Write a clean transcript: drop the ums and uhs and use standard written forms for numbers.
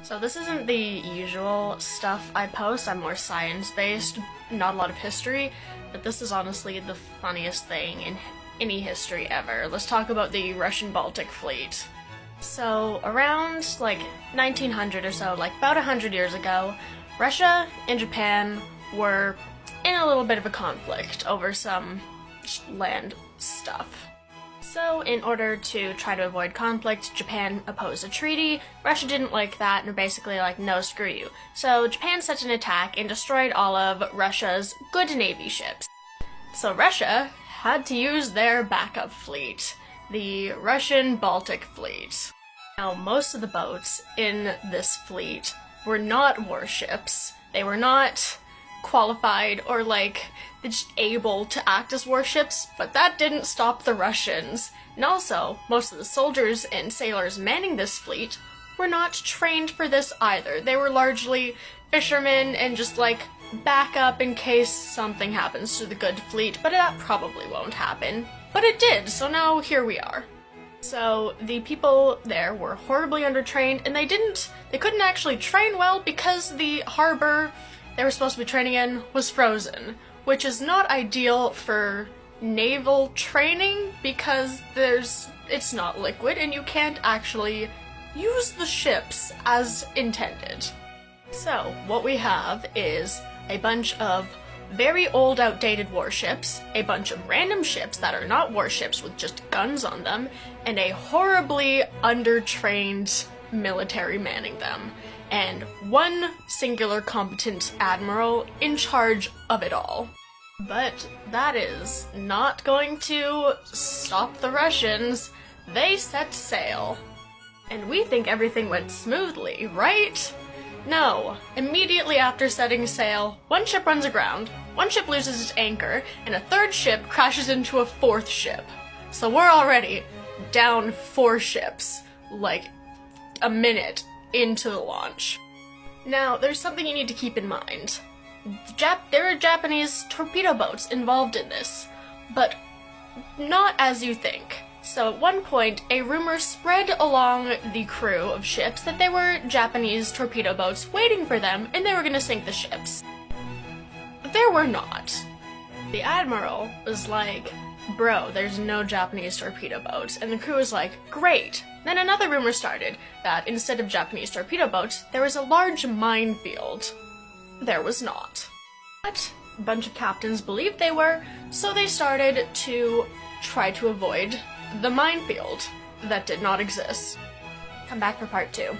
So this isn't the usual stuff I post, I'm more science-based, not a lot of history, but this is honestly the funniest thing in any history ever. Let's talk about the Russian Baltic fleet. So around like 1900 or so, like about 100 years ago, Russia and Japan were in a little bit of a conflict over some land stuff. So in order to try to avoid conflict, Japan opposed a treaty. Russia didn't like that and were basically like, no, screw you. So Japan sent an attack and destroyed all of Russia's good navy ships. So Russia had to use their backup fleet, the Russian Baltic fleet. Now, most of the boats in this fleet were not warships. They were not qualified or like just able to act as warships, but that didn't stop the Russians. And also, most of the soldiers and sailors manning this fleet were not trained for this either. They were largely fishermen and just like backup in case something happens to the good fleet, but that probably won't happen. But it did, so now here we are. So the people there were horribly undertrained, and they couldn't actually train well because the harbor they were supposed to be training in was frozen, which is not ideal for naval training because it's not liquid and you can't actually use the ships as intended. So what we have is a bunch of very old, outdated warships, a bunch of random ships that are not warships with just guns on them, and a horribly undertrained military manning them, and one singular competent admiral in charge of it all. But that is not going to stop the Russians. They set sail. And we think everything went smoothly, right? No. Immediately after setting sail, one ship runs aground, one ship loses its anchor, and a third ship crashes into a fourth ship. So we're already down 4 ships, like a minute into the launch. Now, there's something you need to keep in mind. There are Japanese torpedo boats involved in this, but not as you think. So at one point, a rumor spread along the crew of ships that there were Japanese torpedo boats waiting for them and they were gonna sink the ships. There were not. The admiral was like, bro, there's no Japanese torpedo boats, and the crew was like, great. Then another rumor started that instead of Japanese torpedo boats, there was a large minefield. There was not. But a bunch of captains believed they were, so they started to try to avoid the minefield that did not exist. Come back for part 2.